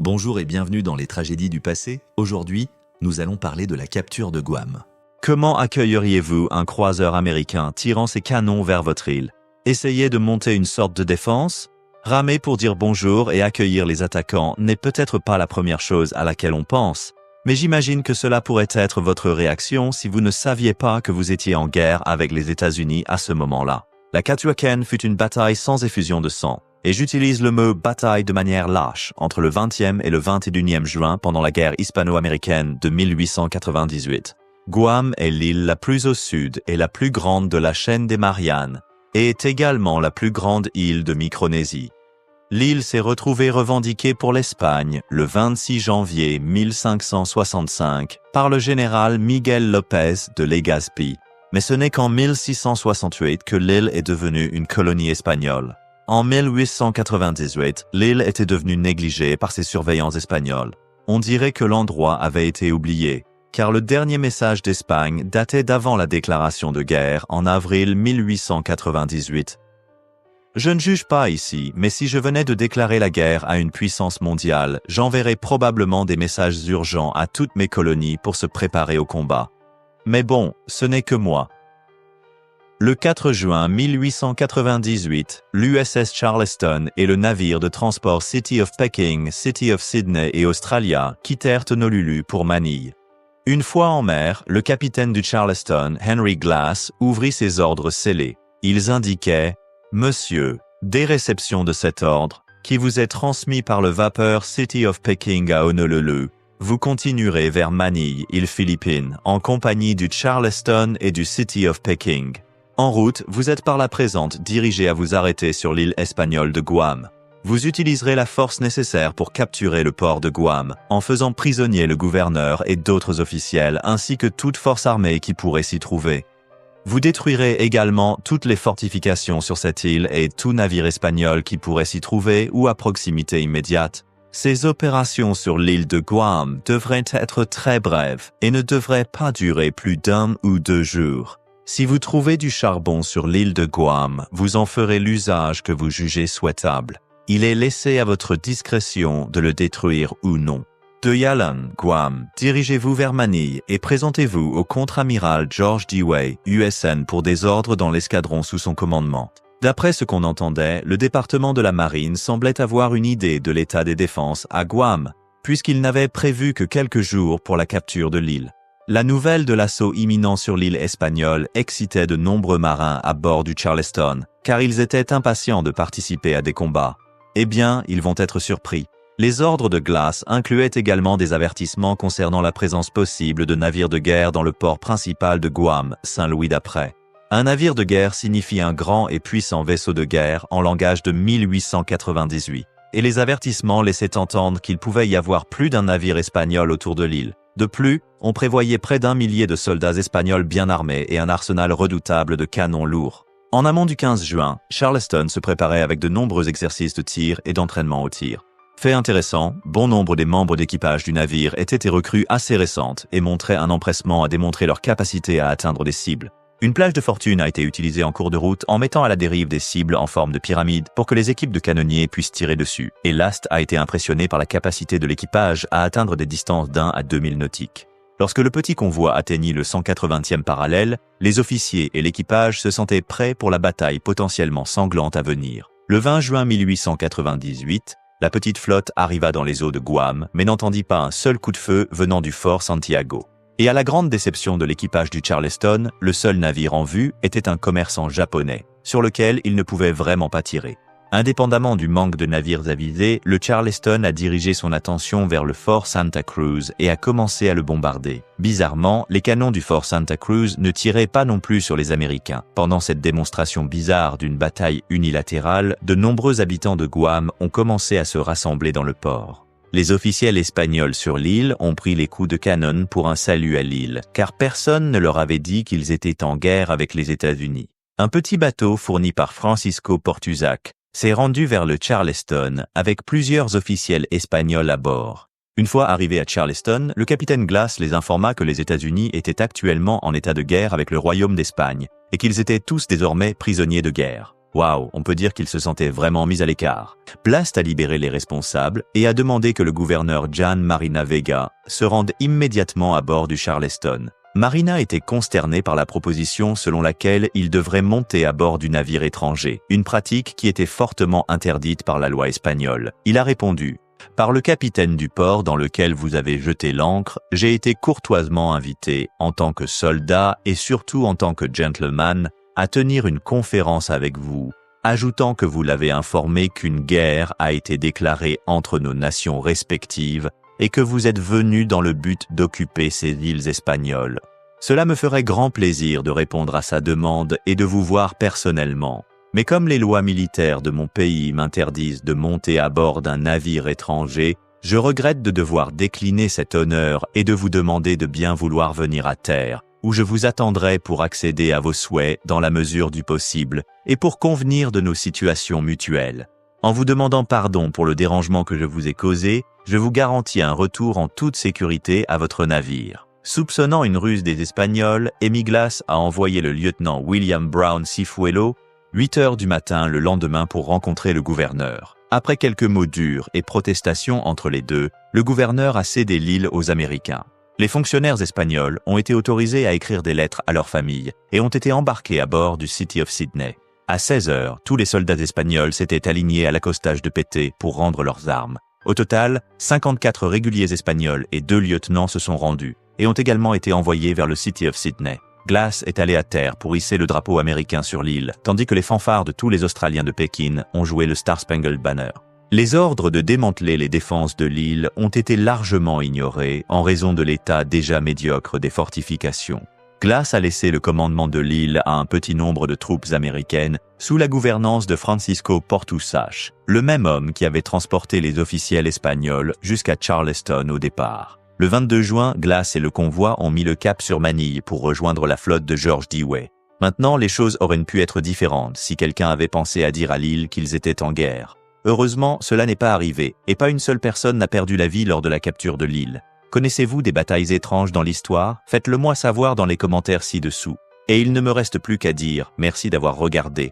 Bonjour et bienvenue dans les tragédies du passé. Aujourd'hui, nous allons parler de la capture de Guam. Comment accueilleriez-vous un croiseur américain tirant ses canons vers votre île? Essayez de monter une sorte de défense? Ramer pour dire bonjour et accueillir les attaquants n'est peut-être pas la première chose à laquelle on pense, mais j'imagine que cela pourrait être votre réaction si vous ne saviez pas que vous étiez en guerre avec les États-Unis à ce moment-là. La Catawba fut une bataille sans effusion de sang, et j'utilise le mot « bataille » de manière lâche entre le 20e et le 21e juin pendant la guerre hispano-américaine de 1898. Guam est l'île la plus au sud et la plus grande de la chaîne des Mariannes, et est également la plus grande île de Micronésie. L'île s'est retrouvée revendiquée pour l'Espagne le 26 janvier 1565 par le général Miguel López de Legazpi, mais ce n'est qu'en 1668 que l'île est devenue une colonie espagnole. En 1898, l'île était devenue négligée par ses surveillants espagnols. On dirait que l'endroit avait été oublié, car le dernier message d'Espagne datait d'avant la déclaration de guerre en avril 1898. Je ne juge pas ici, mais si je venais de déclarer la guerre à une puissance mondiale, j'enverrais probablement des messages urgents à toutes mes colonies pour se préparer au combat. Mais bon, ce n'est que moi. Le 4 juin 1898, l'USS Charleston et le navire de transport City of Peking, City of Sydney et Australia quittèrent Honolulu pour Manille. Une fois en mer, le capitaine du Charleston, Henry Glass, ouvrit ses ordres scellés. Ils indiquaient « Monsieur, dès réception de cet ordre, qui vous est transmis par le vapeur City of Peking à Honolulu, vous continuerez vers Manille, île Philippines, en compagnie du Charleston et du City of Peking. En route, vous êtes par la présente dirigé à vous arrêter sur l'île espagnole de Guam. Vous utiliserez la force nécessaire pour capturer le port de Guam, en faisant prisonnier le gouverneur et d'autres officiels, ainsi que toute force armée qui pourrait s'y trouver. Vous détruirez également toutes les fortifications sur cette île et tout navire espagnol qui pourrait s'y trouver ou à proximité immédiate. Ces opérations sur l'île de Guam devraient être très brèves et ne devraient pas durer plus d'1 ou 2 jours. Si vous trouvez du charbon sur l'île de Guam, vous en ferez l'usage que vous jugez souhaitable. Il est laissé à votre discrétion de le détruire ou non. De Yalan, Guam, dirigez-vous vers Manille et présentez-vous au contre-amiral George Dewey, USN, pour des ordres dans l'escadron sous son commandement. D'après ce qu'on entendait, le département de la Marine semblait avoir une idée de l'état des défenses à Guam, puisqu'il n'avait prévu que quelques jours pour la capture de l'île. La nouvelle de l'assaut imminent sur l'île espagnole excitait de nombreux marins à bord du Charleston, car ils étaient impatients de participer à des combats. Eh bien, ils vont être surpris. Les ordres de Glass incluaient également des avertissements concernant la présence possible de navires de guerre dans le port principal de Guam, Saint-Louis d'après. Un navire de guerre signifie un grand et puissant vaisseau de guerre en langage de 1898, et les avertissements laissaient entendre qu'il pouvait y avoir plus d'un navire espagnol autour de l'île. De plus, on prévoyait près d'1 millier de soldats espagnols bien armés et un arsenal redoutable de canons lourds. En amont du 15 juin, Charleston se préparait avec de nombreux exercices de tir et d'entraînement au tir. Fait intéressant, bon nombre des membres d'équipage du navire étaient des recrues assez récentes et montraient un empressement à démontrer leur capacité à atteindre des cibles. Une plage de fortune a été utilisée en cours de route en mettant à la dérive des cibles en forme de pyramide pour que les équipes de canonniers puissent tirer dessus, et l'AST a été impressionné par la capacité de l'équipage à atteindre des distances d'1 à 2 milles nautiques. Lorsque le petit convoi atteignit le 180e parallèle, les officiers et l'équipage se sentaient prêts pour la bataille potentiellement sanglante à venir. Le 20 juin 1898, la petite flotte arriva dans les eaux de Guam, mais n'entendit pas un seul coup de feu venant du fort Santiago. Et à la grande déception de l'équipage du Charleston, le seul navire en vue était un commerçant japonais, sur lequel il ne pouvait vraiment pas tirer. Indépendamment du manque de navires avisés, le Charleston a dirigé son attention vers le fort Santa Cruz et a commencé à le bombarder. Bizarrement, les canons du fort Santa Cruz ne tiraient pas non plus sur les Américains. Pendant cette démonstration bizarre d'une bataille unilatérale, de nombreux habitants de Guam ont commencé à se rassembler dans le port. Les officiels espagnols sur l'île ont pris les coups de canon pour un salut à l'île, car personne ne leur avait dit qu'ils étaient en guerre avec les États-Unis. Un petit bateau fourni par Francisco Portuzac s'est rendu vers le Charleston avec plusieurs officiels espagnols à bord. Une fois arrivé à Charleston, le capitaine Glass les informa que les États-Unis étaient actuellement en état de guerre avec le Royaume d'Espagne et qu'ils étaient tous désormais prisonniers de guerre. Waouh, on peut dire qu'il se sentait vraiment mis à l'écart. Blast a libéré les responsables et a demandé que le gouverneur Jan Marina Vega se rende immédiatement à bord du Charleston. Marina était consterné par la proposition selon laquelle il devrait monter à bord du navire étranger, une pratique qui était fortement interdite par la loi espagnole. Il a répondu « Par le capitaine du port dans lequel vous avez jeté l'ancre, j'ai été courtoisement invité, en tant que soldat et surtout en tant que gentleman, à tenir une conférence avec vous, ajoutant que vous l'avez informé qu'une guerre a été déclarée entre nos nations respectives et que vous êtes venu dans le but d'occuper ces îles espagnoles. Cela me ferait grand plaisir de répondre à sa demande et de vous voir personnellement. Mais comme les lois militaires de mon pays m'interdisent de monter à bord d'un navire étranger, je regrette de devoir décliner cet honneur et de vous demander de bien vouloir venir à terre, où je vous attendrai pour accéder à vos souhaits dans la mesure du possible et pour convenir de nos situations mutuelles. En vous demandant pardon pour le dérangement que je vous ai causé, je vous garantis un retour en toute sécurité à votre navire. » Soupçonnant une ruse des Espagnols, Emiglas a envoyé le lieutenant William Brown Cifuelo, 8 heures du matin le lendemain pour rencontrer le gouverneur. Après quelques mots durs et protestations entre les deux, le gouverneur a cédé l'île aux Américains. Les fonctionnaires espagnols ont été autorisés à écrire des lettres à leurs familles et ont été embarqués à bord du City of Sydney. À 16 heures, tous les soldats espagnols s'étaient alignés à l'accostage de Pété pour rendre leurs armes. Au total, 54 réguliers espagnols et 2 lieutenants se sont rendus et ont également été envoyés vers le City of Sydney. Glass est allé à terre pour hisser le drapeau américain sur l'île, tandis que les fanfares de tous les Australiens de Pékin ont joué le Star Spangled Banner. Les ordres de démanteler les défenses de l'île ont été largement ignorés en raison de l'état déjà médiocre des fortifications. Glass a laissé le commandement de l'île à un petit nombre de troupes américaines sous la gouvernance de Francisco Portusach, le même homme qui avait transporté les officiels espagnols jusqu'à Charleston au départ. Le 22 juin, Glass et le convoi ont mis le cap sur Manille pour rejoindre la flotte de George Dewey. Maintenant, les choses auraient pu être différentes si quelqu'un avait pensé à dire à l'île qu'ils étaient en guerre. Heureusement, cela n'est pas arrivé, et pas une seule personne n'a perdu la vie lors de la capture de l'île. Connaissez-vous des batailles étranges dans l'histoire? Faites-le moi savoir dans les commentaires ci-dessous. Et il ne me reste plus qu'à dire merci d'avoir regardé.